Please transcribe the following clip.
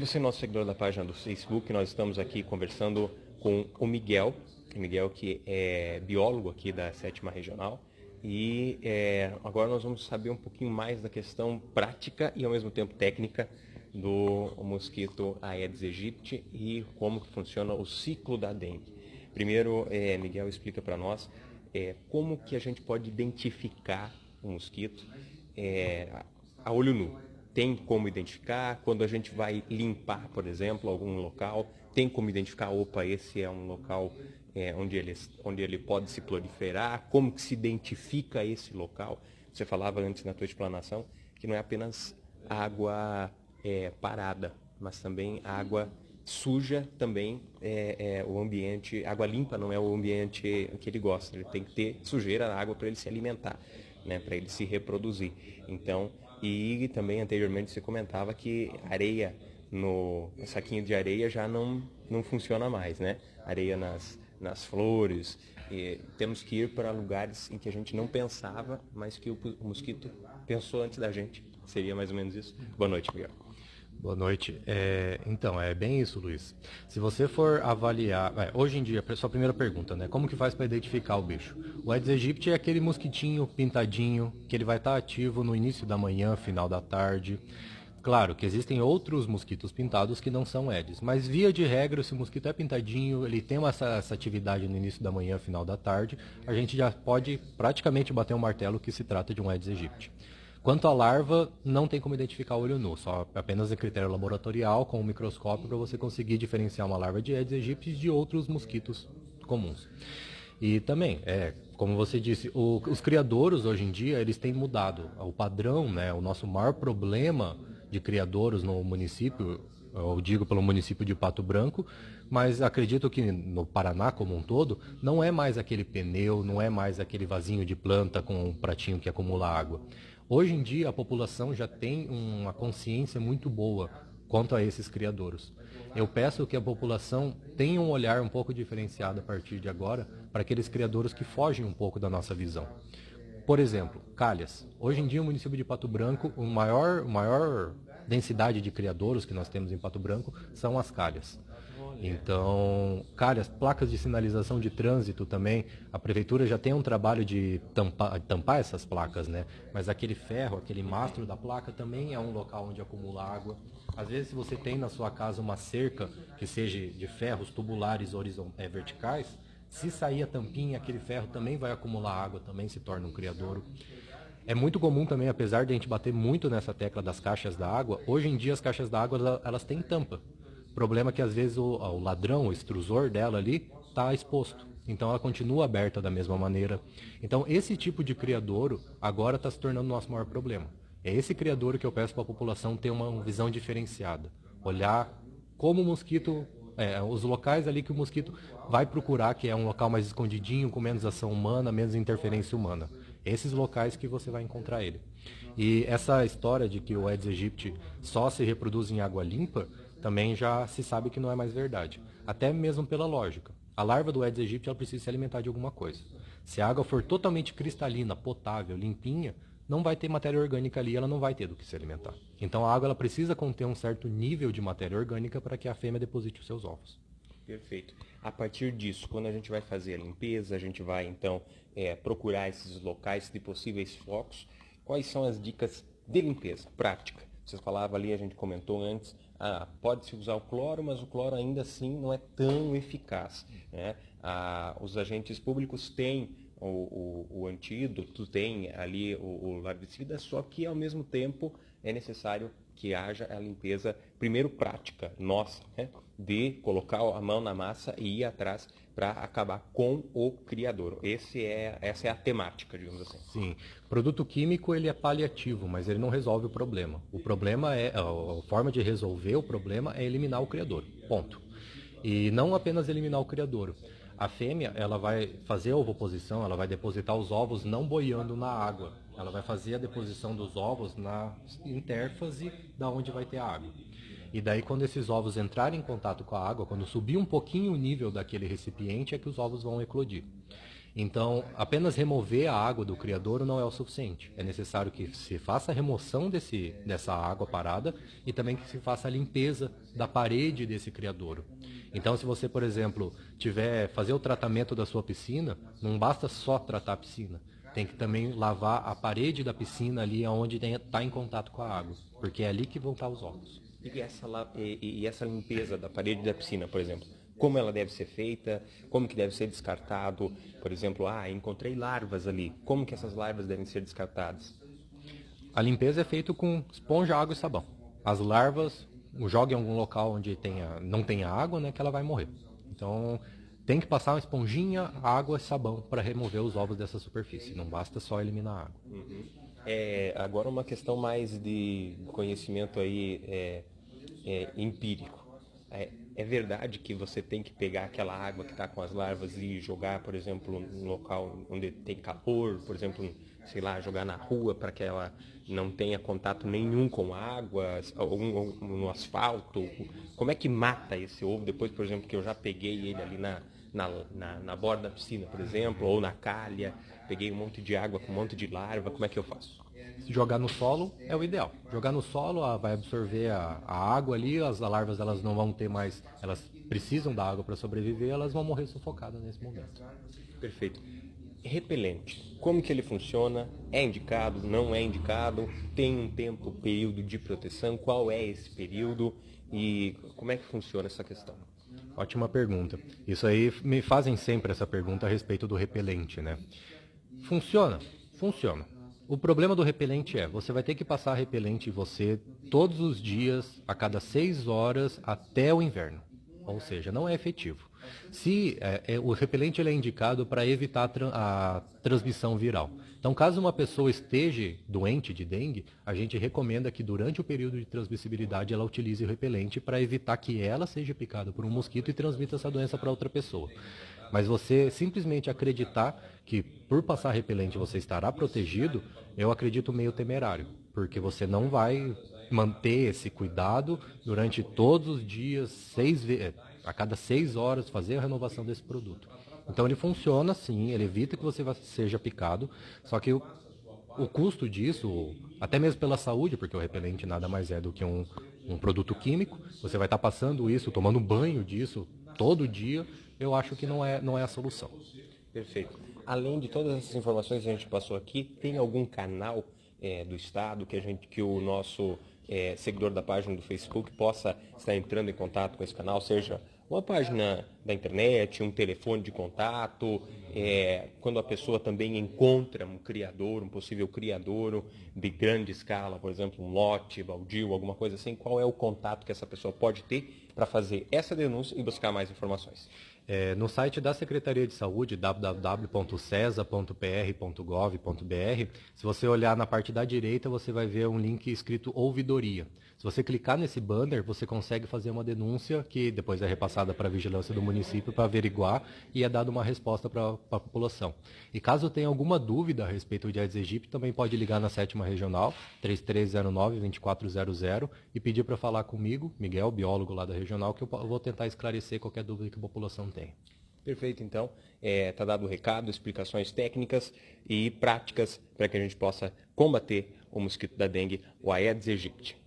Você é nosso seguidor da página do Facebook, nós estamos aqui conversando com o Miguel, que é biólogo aqui da 7ª Regional, e agora nós vamos saber um pouquinho mais da questão prática e ao mesmo tempo técnica do mosquito Aedes aegypti e como que funciona o ciclo da dengue. Primeiro, Miguel explica para nós como que a gente pode identificar o mosquito a olho nu. Tem como identificar, quando a gente vai limpar, por exemplo, algum local, tem como identificar, opa, esse é um local onde ele pode se proliferar, como que se identifica esse local. Você falava antes na tua explanação que não é apenas água parada, mas também água suja também o ambiente, água limpa não é o ambiente que ele gosta, ele tem que ter sujeira na água para ele se alimentar, né, para ele se reproduzir. Então, e também anteriormente você comentava que areia no saquinho de areia já não funciona mais, né? Areia nas flores. E temos que ir para lugares em que a gente não pensava, mas que o mosquito pensou antes da gente. Seria mais ou menos isso? Boa noite, Miguel. Boa noite. Então, é bem isso, Luiz. Se você for avaliar... hoje em dia, sua primeira pergunta, né? Como que faz para identificar o bicho? O Aedes aegypti é aquele mosquitinho pintadinho, que ele vai estar ativo no início da manhã, final da tarde. Claro que existem outros mosquitos pintados que não são Aedes, mas via de regra, se o mosquito é pintadinho, ele tem essa atividade no início da manhã, final da tarde, a gente já pode praticamente bater um martelo que se trata de um Aedes aegypti. Quanto à larva, não tem como identificar olho nu, só apenas em critério laboratorial, com um microscópio, para você conseguir diferenciar uma larva de Aedes aegypti de outros mosquitos comuns. E também, como você disse, os criadouros hoje em dia, eles têm mudado. O padrão, né, o nosso maior problema de criadouros no município, eu digo pelo município de Pato Branco, mas acredito que no Paraná como um todo, não é mais aquele pneu, não é mais aquele vasinho de planta com um pratinho que acumula água. Hoje em dia a população já tem uma consciência muito boa quanto a esses criadouros. Eu peço que a população tenha um olhar um pouco diferenciado a partir de agora para aqueles criadouros que fogem um pouco da nossa visão. Por exemplo, calhas. Hoje em dia, o município de Pato Branco, a maior densidade de criadouros que nós temos em Pato Branco são as calhas. Então, calhas, placas de sinalização de trânsito também, a prefeitura já tem um trabalho de tampar essas placas, né? Mas aquele ferro, aquele mastro da placa também é um local onde acumula água. Às vezes, se você tem na sua casa uma cerca que seja de ferros tubulares verticais, se sair a tampinha, aquele ferro também vai acumular água, também se torna um criadouro. É muito comum também, apesar de a gente bater muito nessa tecla das caixas d'água, hoje em dia as caixas d'água elas têm tampa. O problema é que às vezes o ladrão, o extrusor dela ali, está exposto. Então ela continua aberta da mesma maneira. Então esse tipo de criadouro agora está se tornando o nosso maior problema. É esse criadouro que eu peço para a população ter uma visão diferenciada. Olhar como o mosquito, os locais ali que o mosquito vai procurar, que é um local mais escondidinho, com menos ação humana, menos interferência humana. Esses locais que você vai encontrar ele. E essa história de que o Aedes aegypti só se reproduz em água limpa, também já se sabe que não é mais verdade. Até mesmo pela lógica. A larva do Aedes aegypti ela precisa se alimentar de alguma coisa. Se a água for totalmente cristalina, potável, limpinha, não vai ter matéria orgânica ali, ela não vai ter do que se alimentar. Então a água ela precisa conter um certo nível de matéria orgânica para que a fêmea deposite os seus ovos. Perfeito. A partir disso, quando a gente vai fazer a limpeza, a gente vai então procurar esses locais de possíveis focos. Quais são as dicas de limpeza prática? Você falava ali, a gente comentou antes, pode-se usar o cloro, mas o cloro ainda assim não é tão eficaz, né? Os agentes públicos têm o antídoto, tem ali o larvicida, só que ao mesmo tempo é necessário que haja a limpeza, primeiro prática nossa, né? De colocar a mão na massa e ir atrás para acabar com o criador. Essa é a temática, digamos assim. Sim, produto químico ele é paliativo, mas ele não resolve o problema. O problema a forma de resolver o problema é eliminar o criador, ponto. E não apenas eliminar o criador. A fêmea, ela vai fazer a ovoposição, ela vai depositar os ovos não boiando na água. Ela vai fazer a deposição dos ovos na intérfase da onde vai ter a água. E daí quando esses ovos entrarem em contato com a água, quando subir um pouquinho o nível daquele recipiente, é que os ovos vão eclodir. Então, apenas remover a água do criadouro não é o suficiente. É necessário que se faça a remoção dessa água parada e também que se faça a limpeza da parede desse criadouro. Então, se você, por exemplo, fazer o tratamento da sua piscina, não basta só tratar a piscina. Tem que também lavar a parede da piscina ali onde está em contato com a água, porque é ali que vão estar os ovos. E essa limpeza da parede da piscina, por exemplo, como ela deve ser feita, como que deve ser descartado, por exemplo, encontrei larvas ali, como que essas larvas devem ser descartadas? A limpeza é feita com esponja, água e sabão. As larvas, joga em algum local onde não tenha água, né, que ela vai morrer. Então, tem que passar uma esponjinha, água e sabão para remover os ovos dessa superfície. Não basta só eliminar a água. Uhum. Agora uma questão mais de conhecimento aí empírico. É verdade que você tem que pegar aquela água que está com as larvas e jogar, por exemplo, num local onde tem calor, por exemplo, sei lá, jogar na rua para que ela não tenha contato nenhum com água, ou no asfalto? Como é que mata esse ovo depois, por exemplo, que eu já peguei ele ali na borda da piscina, por exemplo, ou na calha, peguei um monte de água com um monte de larva, como é que eu faço? Se jogar no solo é o ideal. Jogar no solo vai absorver a água ali, as larvas elas não vão ter mais, elas precisam da água para sobreviver, elas vão morrer sufocadas nesse momento. Perfeito. Repelente, como que ele funciona? É indicado? Não é indicado? Tem um período de proteção? Qual é esse período? E como é que funciona essa questão? Ótima pergunta. Isso aí me fazem sempre essa pergunta a respeito do repelente, né? Funciona? Funciona. O problema do repelente você vai ter que passar repelente em você todos os dias, a cada 6 horas até o inverno. Ou seja, não é efetivo. O repelente ele é indicado para evitar a transmissão viral. Então, caso uma pessoa esteja doente de dengue, a gente recomenda que durante o período de transmissibilidade ela utilize o repelente para evitar que ela seja picada por um mosquito e transmita essa doença para outra pessoa. Mas você simplesmente acreditar que por passar repelente você estará protegido, eu acredito meio temerário, porque você não vai manter esse cuidado durante todos os dias, a cada 6 horas, fazer a renovação desse produto. Então ele funciona sim, ele evita que você seja picado, só que o custo disso, até mesmo pela saúde, porque o repelente nada mais é do que um produto químico, você vai estar passando isso, tomando banho disso todo dia, eu acho que não é a solução. Perfeito. Além de todas essas informações que a gente passou aqui, tem algum canal do Estado que o nosso seguidor da página do Facebook possa estar entrando em contato com esse canal, seja uma página da internet, um telefone de contato, quando a pessoa também encontra um possível criador de grande escala, por exemplo, um lote baldio, alguma coisa assim, qual é o contato que essa pessoa pode ter para fazer essa denúncia e buscar mais informações? No site da Secretaria de Saúde, www.cesa.pr.gov.br, se você olhar na parte da direita, você vai ver um link escrito ouvidoria. Se você clicar nesse banner, você consegue fazer uma denúncia que depois é repassada para a vigilância do município para averiguar e é dada uma resposta para a população. E caso tenha alguma dúvida a respeito de Aedes aegypti, também pode ligar na 7ª Regional, 3309-2400 e pedir para falar comigo, Miguel, biólogo lá da Regional, que eu vou tentar esclarecer qualquer dúvida que a população tem. Perfeito, então. Está dado o recado, explicações técnicas e práticas para que a gente possa combater o mosquito da dengue, o Aedes aegypti.